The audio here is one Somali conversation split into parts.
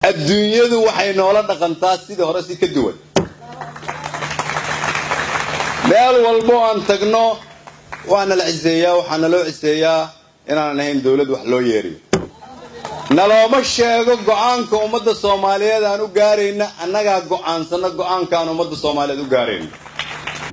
الدنيا ذو وحين ولا دقنتاس سيده هرسي كدول مال والبو أن تجنو وأنا العزية وحنا لو عزية إن أنا نهين دولة وحلو يري نلو مشي قعانك ومد الصومالية أنو قارين أنك قعان سنة قعان كانوا مد الصومالية قارين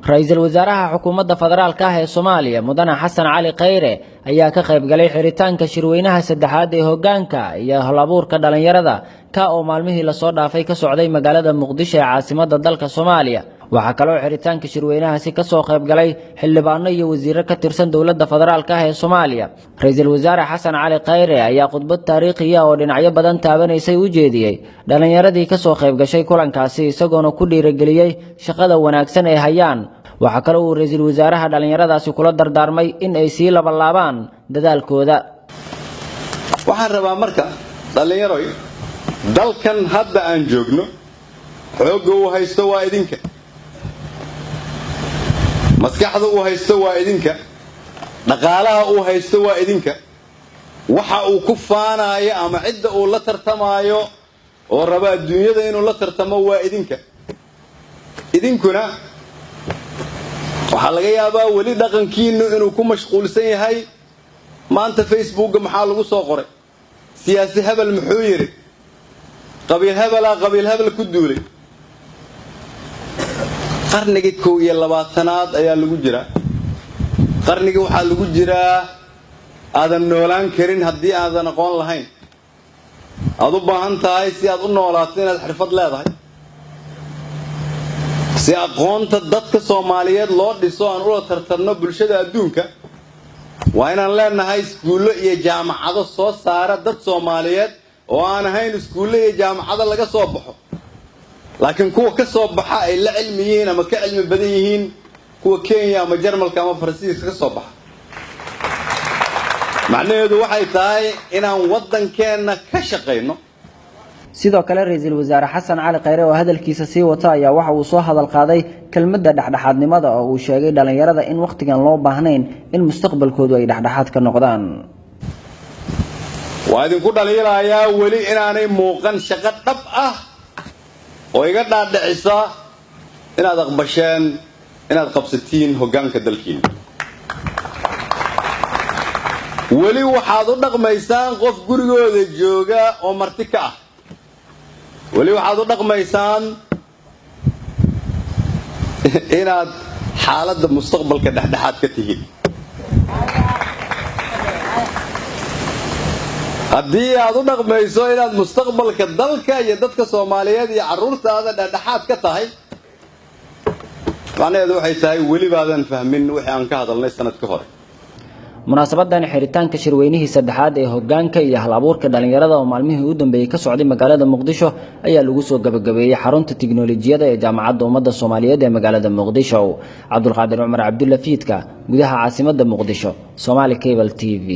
رئيس الوزراء حكومة فدرال كاه الصومالية مدن حسن علي قيري ayaa ka qayb galay xiritaanka shirweynaha saddexaad ee hoggaanka iyo hal-abuurka dhalinyarada ka oo maalmihii la soo dhaafay ka socday magaalada Muqdisho ee caasimadda dalka Soomaaliya waxa kale oo xiritaanka shirweynahaasi ka soo qayb galay xildhibaano iyo wasiirro ka tirsan dawladda federaalka ee Soomaaliya ra'iisul wasaare Xasan Cali Khayre ayaa khudbad taariikhi ah oo dhinacyo badan taabanaysay u jeediyay dhalinyaradii ka soo qayb gashay kulankaasi isagoo ku dhiirigeliyay shaqada wanaagsan ee hayaan waxa kale oo ra'iisul wasaaraha dhalinyaradaasi kula dardaarmay in ay sii laabaan dadaalkooda waxaan rabaa marka dhalinyaroy dalkan hadda aan joogno xoogga uu haysto waa idinka maskaxda uu haysto waa idinka dhaqaalaha uu haysto waa idinka waxa uu ku faanayo ama cidda uu la tartamayo oo raba adduunyada inuu la tartamo waa idinka idinkuna waxa laga yaabaa wali dhaqankiinu inuu ku mashquulsan yahay maanta Facebook maxaa lagu soo qoray siyaasi hebel muxuu yiri qabiil hebel ku duulay qarnigii 21aad ayaa lagu jiraa qarnigii waxa lagu jiraa aadan noolaan karin haddii aadan aqoon lahayn aad u baahan tahay si aad u noolaato inaad xirfad leedahay si aqoonta dadka Soomaaliyeed loo dhiso aan ula tartanno bulshada adduunka waa inaan leenahay iskuulo iyo jaamacado soo saara dad Soomaaliyeed oo aan ahayn iskuulo iyo jaamacado laga soo baxo laakiin kuwa ka soo baxa ay la cilmi yihiin ama ka cilmi badan yihiin kuwa Kenya ama Jarmalka ama Faransiiska ka soo baxa macnaheedu waxay tahay inaan wadankeena ka shaqeyno sidoo kale ra'iisul wasaare Xasan Cali Khayre oo hadalkiisa sii wata ayaa waxa uu soo hadal qaaday kelmadda dhexdhexaadnimada oo uu sheegay dhalinyarada in waqtigan loo baahnayn in mustaqbalkoodu ay dhexdhexaad ka noqdaan waa idinku dhaliilayaa wali inaanay muuqan shaqo dhab ah oo iga dhaadhicisa inaad aqbasheen inaad qabsatiin hoggaanka dalkiina wali waxaad u dhaqmaysaan qof gurigooda jooga oo marti ka ah wali waxaad u dhaqmaysaan inaad xaaladda mustaqbalka dhexdhexaad ka tihiin haddii aad u dhaqmayso inaad mustaqbalka dalka iyo dadka Soomaaliyeed iyo carruurtaada dhexdhexaad ka tahay macnaheedu waxay tahay weli baadan fahmin wixii aan ka hadalnay sanad ka hor munaasabadan xiritaanka shirweynihii saddexaad ee hoggaanka iyo hal-abuurka dhalinyarada oo maalmihii u dambeeyay ka socday magaalada Muqdisho ayaa lagu soo gabagabeeyay xarunta tiknoolajiyada ee jaamacadda ummadda Soomaaliyeed ee magaalada Muqdisho Cabdulqaadir Cumar Cabdulla Fiidka gudaha caasimadda Muqdisho Somali Cable TV